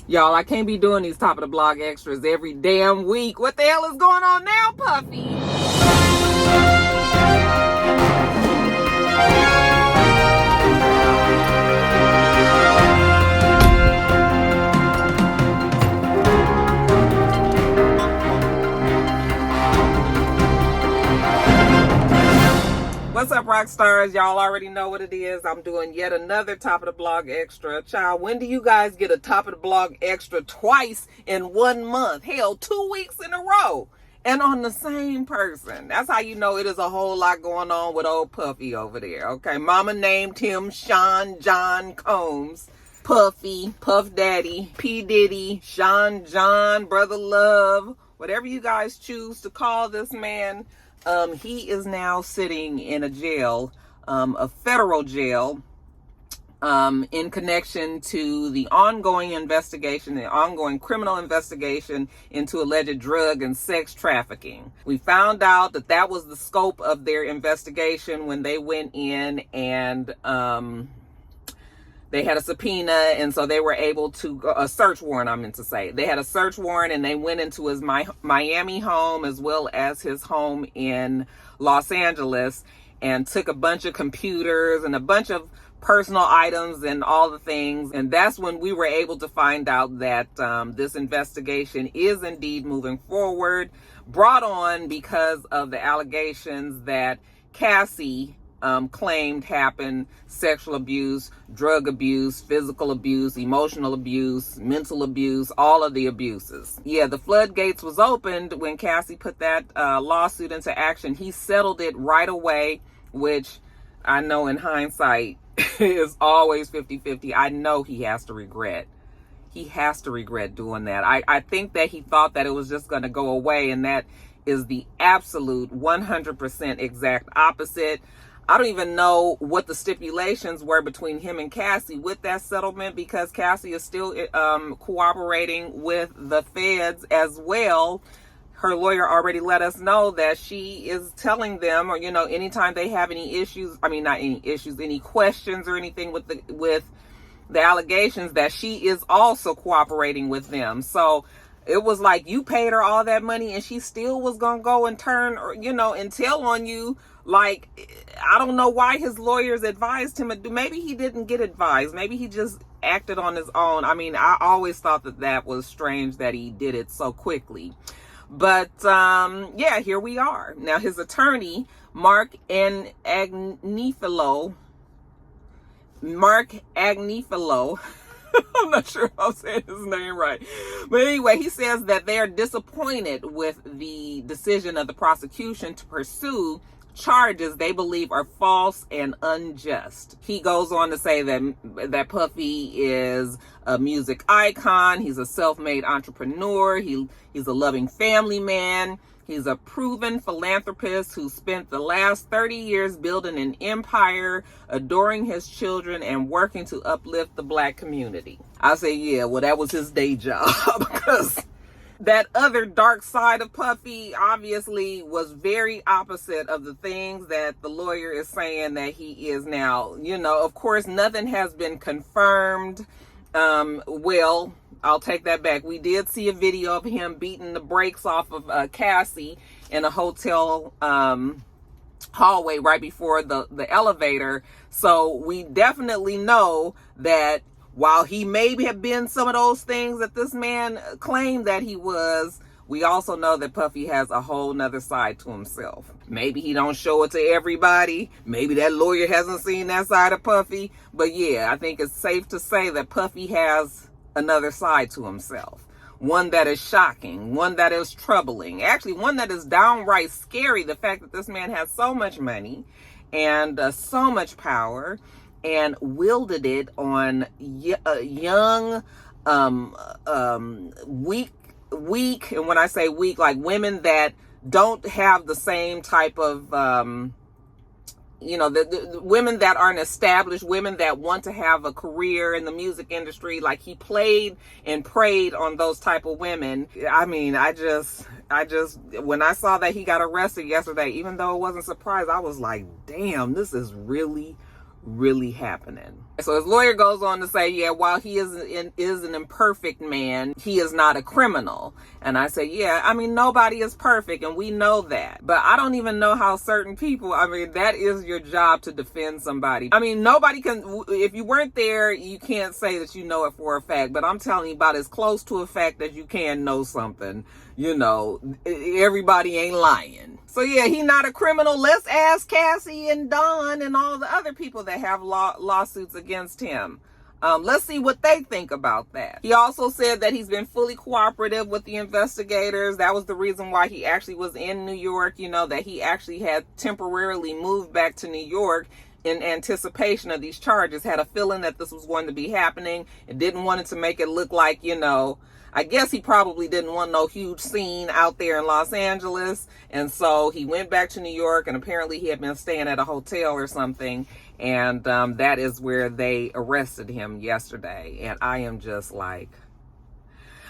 Y'all, I can't be doing these top of the blog extras every damn week. What the hell is going on now, Puffy? What's up, Roxstars? Y'all already know what it is. I'm doing yet another top of the blog extra. Child, when do you guys get a top of the blog extra twice in 1 month? Hell, 2 weeks in a row. And on the same person. That's how you know it is a whole lot going on with old Puffy over there. Okay, mama named him Sean John Combs. Puffy, Puff Daddy, P. Diddy, Sean John, Brother Love, whatever you guys choose to call this man. He is now sitting in a jail, a federal jail, in connection to the ongoing investigation, the ongoing criminal investigation into alleged drug and sex trafficking. We found out that that was the scope of their investigation when they went in and they had a subpoena, and so they were able to, a search warrant, I meant to say. They had a search warrant, and they went into his Miami home as well as his home in Los Angeles and took a bunch of computers and a bunch of personal items and all the things. And that's when we were able to find out that this investigation is indeed moving forward, brought on because of the allegations that Cassie claimed happened: sexual abuse, drug abuse, physical abuse, emotional abuse, mental abuse, all of the abuses. Yeah, the floodgates was opened when Cassie put that lawsuit into action. He settled it right away, which I know in hindsight is always 50-50. I know he has to regret. He has to regret doing that. I think that he thought that it was just going to go away, and that is the absolute 100% exact opposite. I don't even know what the stipulations were between him and Cassie with that settlement, because Cassie is still cooperating with the feds as well. Her lawyer already let us know that she is telling them, or, you know, anytime they have any issues, I mean, not any issues, any questions or anything with the allegations, that she is also cooperating with them. So it was like you paid her all that money and she still was going to go and turn, or, you know, and tell on you. Like, I don't know why his lawyers advised him. Maybe he didn't get advised. Maybe he just acted on his own. I mean, I always thought that that was strange that he did it so quickly. But, yeah, here we are. Now, his attorney, Mark Agnifilo, I'm not sure if I'm saying his name right. But anyway, he says that they are disappointed with the decision of the prosecution to pursue charges they believe are false and unjust. He goes on to say that Puffy is a music icon. He's a self-made entrepreneur. He's a loving family man. He's a proven philanthropist who spent the last 30 years building an empire, adoring his children, and working to uplift the Black community. I say, yeah, well, that was his day job, because that other dark side of Puffy obviously was very opposite of the things that the lawyer is saying that he is now. You know, of course, nothing has been confirmed. Well, I'll take that back. We did see a video of him beating the brakes off of Cassie in a hotel hallway right before the elevator. So we definitely know that while he may have been some of those things that this man claimed that he was, we also know that Puffy has a whole nother side to himself. Maybe he don't show it to everybody. Maybe that lawyer hasn't seen that side of Puffy. But yeah, I think it's safe to say that Puffy has another side to himself. One that is shocking, one that is troubling, actually one that is downright scary. The fact that this man has so much money and so much power, and wielded it on young, weak, and when I say weak, like women that don't have the same type of, you know, the women that aren't established, women that want to have a career in the music industry. Like, he played and preyed on those type of women. I mean, I just, when I saw that he got arrested yesterday, even though it wasn't surprised, I was like, damn, this is really really happening. So his lawyer goes on to say, yeah, while he is an imperfect man, he is not a criminal. And I say, yeah, I mean, nobody is perfect, and we know that. But I don't even know how certain people, I mean, that is your job to defend somebody. I mean, nobody can, if you weren't there, you can't say that you know it for a fact. But I'm telling you, about as close to a fact as you can know something. You know, everybody ain't lying. So yeah, he not a criminal. Let's ask Cassie and Don and all the other people that have lawsuits against him. Let's see what they think about that. He also said that he's been fully cooperative with the investigators. That was the reason why he actually was in New York, you know, that he actually had temporarily moved back to New York in anticipation of these charges, had a feeling that this was going to be happening, and didn't want it to make it look like, you know, I guess he probably didn't want no huge scene out there in Los Angeles. And so he went back to New York, and apparently he had been staying at a hotel or something. And that is where they arrested him yesterday. And I am just like,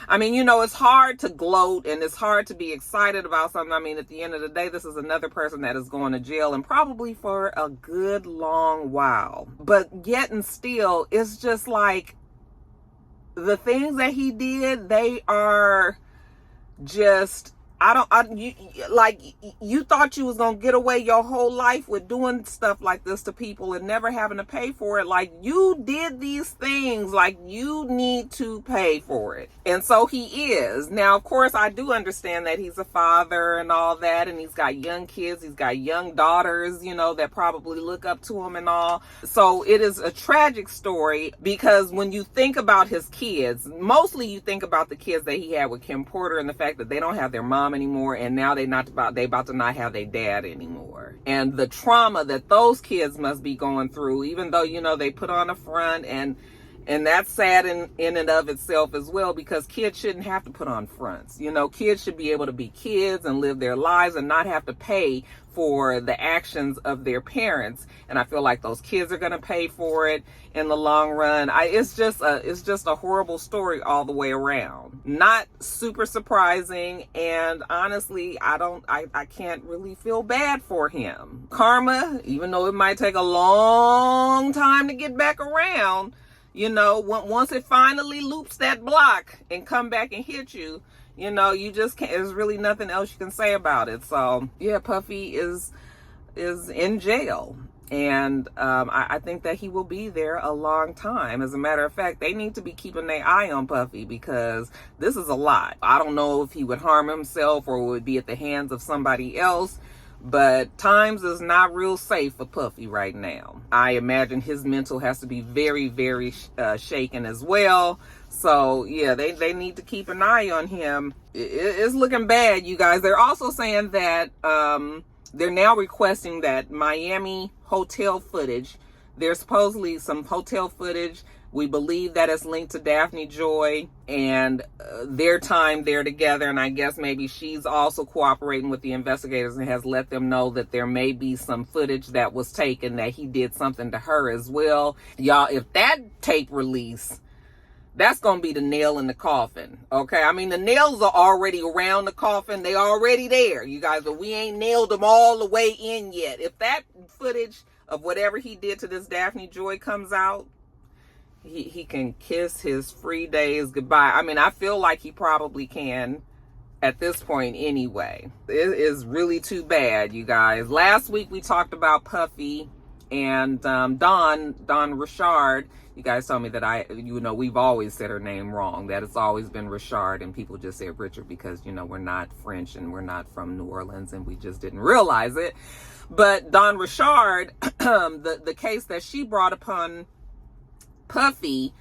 I mean, you know, it's hard to gloat and it's hard to be excited about something. I mean, at the end of the day, this is another person that is going to jail, and probably for a good long while. But yet and still, it's just like, the things that he did, they are just, you thought you was gonna get away your whole life with doing stuff like this to people and never having to pay for it. Like, you did these things, like, you need to pay for it. And so he is. Now, of course, I do understand that he's a father and all that, and he's got young kids, he's got young daughters, you know, that probably look up to him and all. So it is a tragic story, because when you think about his kids, mostly you think about the kids that he had with Kim Porter and the fact that they don't have their mom anymore, and now they about to not have their dad anymore, and the trauma that those kids must be going through, even though, you know, they put on a front, and that's sad in and of itself as well, because kids shouldn't have to put on fronts. You know, kids should be able to be kids and live their lives and not have to pay for the actions of their parents. And I feel like those kids are going to pay for it in the long run. It's just a horrible story all the way around. Not super surprising, and honestly, I can't really feel bad for him. Karma, even though it might take a long time to get back around, you know, once it finally loops that block and come back and hit you, you know, you just can't, there's really nothing else you can say about it. So yeah, Puffy is in jail. And I think that he will be there a long time. As a matter of fact, they need to be keeping their eye on Puffy, because this is a lot. I don't know if he would harm himself or would be at the hands of somebody else, but times is not real safe for Puffy right now. I imagine his mental has to be very, very shaken as well. So yeah, they need to keep an eye on him. It's looking bad, you guys. They're also saying that they're now requesting that Miami hotel footage. There's supposedly some hotel footage. We believe that it's linked to Daphne Joy and their time there together. And I guess maybe she's also cooperating with the investigators and has let them know that there may be some footage that was taken, that he did something to her as well. Y'all, if that tape release, that's going to be the nail in the coffin, okay? I mean, the nails are already around the coffin. They already there, you guys, but we ain't nailed them all the way in yet. If that footage of whatever he did to this Daphne Joy comes out, he can kiss his free days goodbye. I mean, I feel like he probably can at this point anyway. It is really too bad, you guys. Last week we talked about Puffy and Don Richard. You guys told me that we've always said her name wrong, that it's always been Richard, and people just said Richard because, you know, we're not French and we're not from New Orleans and we just didn't realize it. But Don Richard, the case that she brought upon Puffy,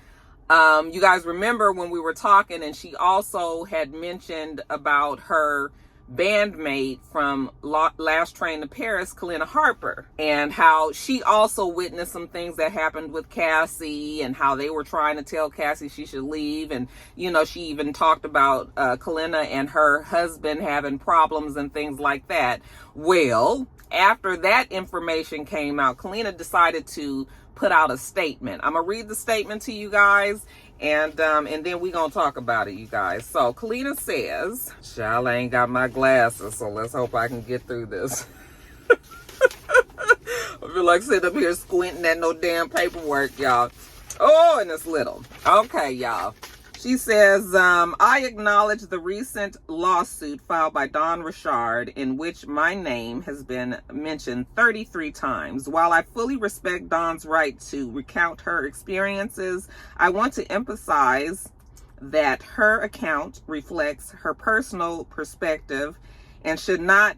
you guys remember when we were talking, and she also had mentioned about her bandmate from Last Train to Paris, Kina Harper, and how she also witnessed some things that happened with Cassie, and how they were trying to tell Cassie she should leave. And, you know, she even talked about Kina and her husband having problems and things like that. Well, after that information came out, Kina decided to put out a statement. I'm gonna read the statement to you guys, and then we gonna talk about it, you guys. So Kina says, "Child, I ain't got my glasses, so let's hope I can get through this." I feel like sitting up here squinting at no damn paperwork, y'all. Oh, and it's little. Okay, y'all. She says, I acknowledge the recent lawsuit filed by Dawn Richard in which my name has been mentioned 33 times. While I fully respect Dawn's right to recount her experiences, I want to emphasize that her account reflects her personal perspective and should not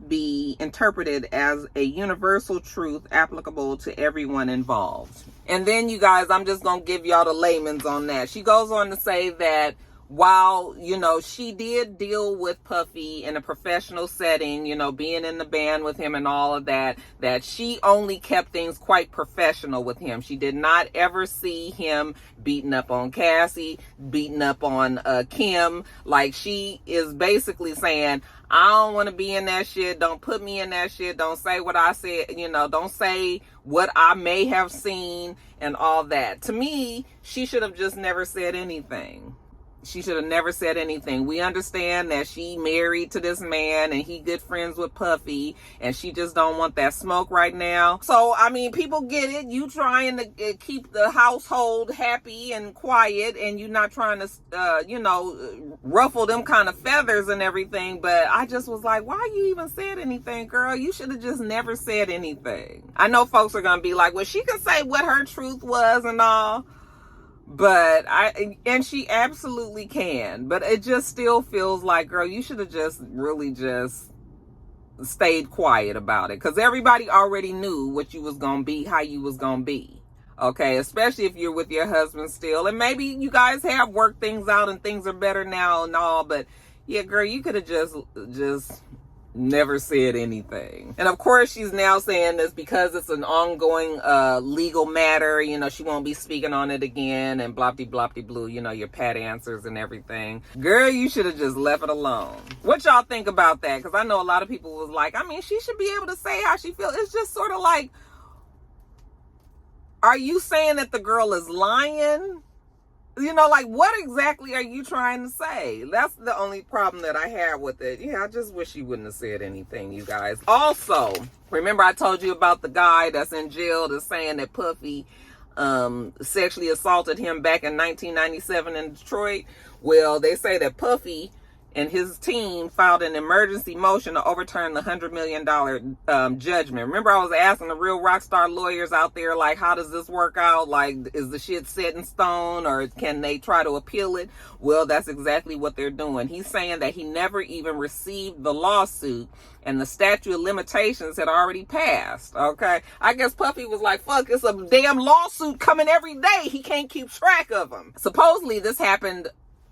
be interpreted as a universal truth applicable to everyone involved. And then, you guys, I'm just gonna give y'all the layman's on that. She goes on to say that while, you know, she did deal with Puffy in a professional setting, you know, being in the band with him and all of that, that she only kept things quite professional with him. She did not ever see him beating up on Cassie, beating up on Kim. Like, she is basically saying, I don't want to be in that shit. Don't put me in that shit. Don't say what I said. You know, don't say what I may have seen and all that. To me, she should have just never said anything. She should have never said anything. We understand that she married to this man and he good friends with Puffy and she just don't want that smoke right now. So, I mean, people get it. You trying to keep the household happy and quiet and you not trying to, you know, ruffle them kind of feathers and everything. But I just was like, why you even said anything, girl? You should have just never said anything. I know folks are going to be like, well, she can say what her truth was and all. But and she absolutely can, but it just still feels like, girl, you should have just really just stayed quiet about it, because everybody already knew what you was gonna be, how you was gonna be. Okay, especially if you're with your husband still, and maybe you guys have worked things out and things are better now and all, but yeah, girl, you could have just never said anything. And of course, she's now saying this because it's an ongoing legal matter. You know, she won't be speaking on it again and blopty blue, you know, your pat answers and everything. Girl, you should have just left it alone. What y'all think about that? Because I know a lot of people was like, I mean, she should be able to say how she feels. It's just sort of like, are you saying that the girl is lying? You know, like, what exactly are you trying to say? That's the only problem that I have with it. Yeah, I just wish you wouldn't have said anything, you guys. Also, remember I told you about the guy that's in jail that's saying that Puffy sexually assaulted him back in 1997 in Detroit? Well, they say that Puffy and his team filed an emergency motion to overturn the $100 million judgment. Remember, I was asking the real rock star lawyers out there, like, how does this work out? Like, is the shit set in stone or can they try to appeal it? Well, that's exactly what they're doing. He's saying that he never even received the lawsuit and the statute of limitations had already passed. Okay. I guess Puffy was like, fuck, it's a damn lawsuit coming every day. He can't keep track of them. Supposedly this happened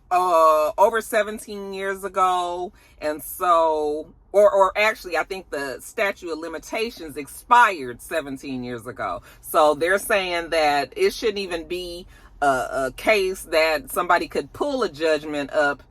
over 17 years ago, and so or actually I think the statute of limitations expired 17 years ago, so they're saying that it shouldn't even be a case that somebody could pull a judgment up,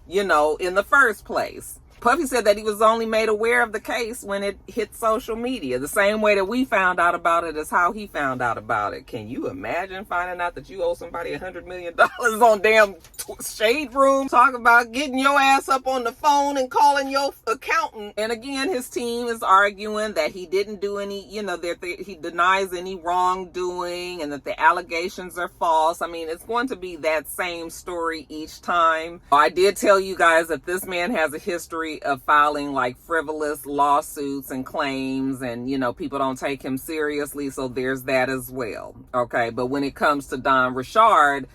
you know, in the first place. Puffy said that he was only made aware of the case when it hit social media. The same way that we found out about it is how he found out about it. Can you imagine finding out that you owe somebody $100 million on damn Shade Room? Talk about getting your ass up on the phone and calling your accountant. And again, his team is arguing that he didn't do any, you know, that he denies any wrongdoing and that the allegations are false. I mean, it's going to be that same story each time. I did tell you guys that this man has a history of filing like frivolous lawsuits and claims, and you know, people don't take him seriously, so there's that as well. Okay, but when it comes to Dawn Richard,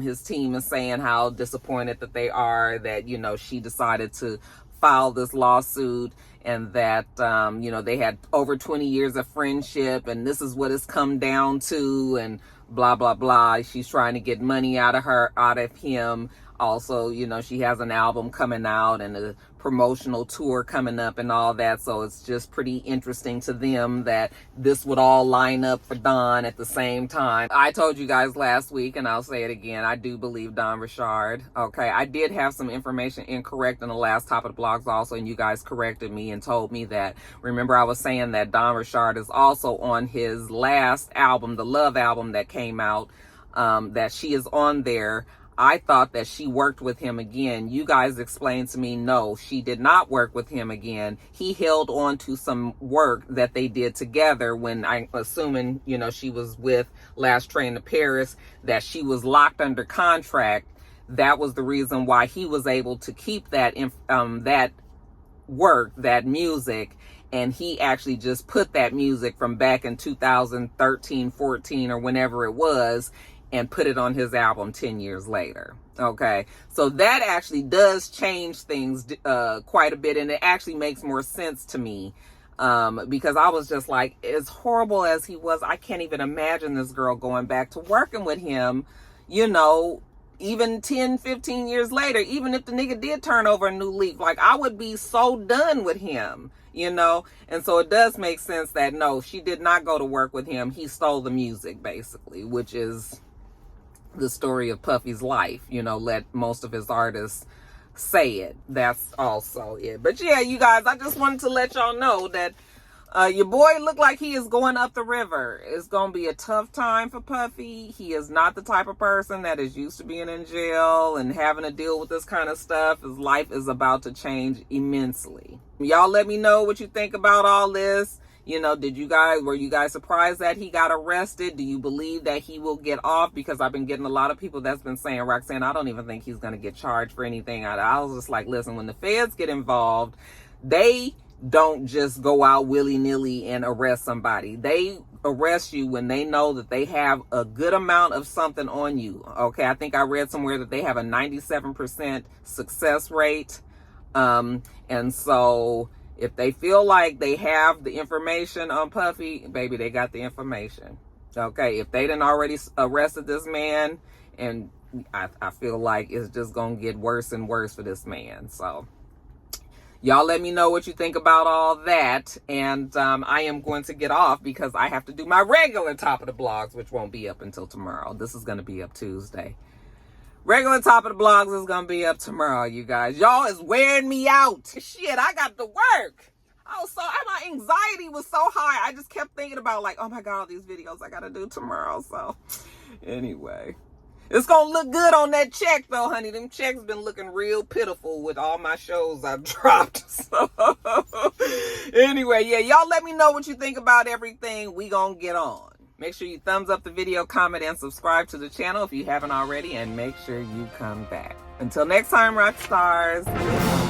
his team is saying how disappointed that they are that, you know, she decided to file this lawsuit, and that you know, they had over 20 years of friendship and this is what it's come down to, and blah blah blah. She's trying to get money out of him. Also, you know, she has an album coming out and a promotional tour coming up and all that. So it's just pretty interesting to them that this would all line up for Dawn at the same time. I told you guys last week, and I'll say it again, I do believe Dawn Richard. Okay, I did have some information incorrect in the last Top of the Blogs also, and you guys corrected me and told me that. Remember, I was saying that Dawn Richard is also on his last album, the Love album that came out, that she is on there. I thought that she worked with him again. You guys explained to me, no, she did not work with him again. He held on to some work that they did together when, I'm assuming, you know, she was with Last Train to Paris, that she was locked under contract. That was the reason why he was able to keep that that work, that music, and he actually just put that music from back in 2013, 14, or whenever it was, and put it on his album 10 years later. Okay, so that actually does change things quite a bit, and it actually makes more sense to me, because I was just like, as horrible as he was, I can't even imagine this girl going back to working with him, you know, even 10, 15 years later. Even if the nigga did turn over a new leaf, like, I would be so done with him, you know. And so it does make sense that no, she did not go to work with him. He stole the music, basically, which is the story of Puffy's life, you know. Let most of his artists say it. That's also it. But yeah, you guys, I just wanted to let y'all know that your boy looked like he is going up the river. It's going to be a tough time for Puffy. He is not the type of person that is used to being in jail and having to deal with this kind of stuff. His life is about to change immensely. Y'all let me know what you think about all this. You know, were you guys surprised that he got arrested? Do you believe that he will get off? Because I've been getting a lot of people that's been saying, Roxanne, I don't even think he's going to get charged for anything. I was just like, listen, when the feds get involved, they don't just go out willy-nilly and arrest somebody. They arrest you when they know that they have a good amount of something on you. Okay, I think I read somewhere that they have a 97% success rate. And so if they feel like they have the information on Puffy, baby, they got the information. Okay, if they didn't already arrested this man, and I feel like it's just gonna get worse and worse for this man. So y'all let me know what you think about all that. And I am going to get off because I have to do my regular Top of the Blogs, which won't be up until tomorrow. This is going to be up Tuesday. Regular Top of the Blogs is going to be up tomorrow, you guys. Y'all is wearing me out. Shit, I got to work. Oh, so my anxiety was so high. I just kept thinking about, like, oh my God, all these videos I got to do tomorrow. So anyway, it's going to look good on that check, though, honey. Them checks been looking real pitiful with all my shows I've dropped. So anyway, yeah, y'all let me know what you think about everything. We going to get on. Make sure you thumbs up the video, comment, and subscribe to the channel if you haven't already. And make sure you come back. Until next time, Roxstars.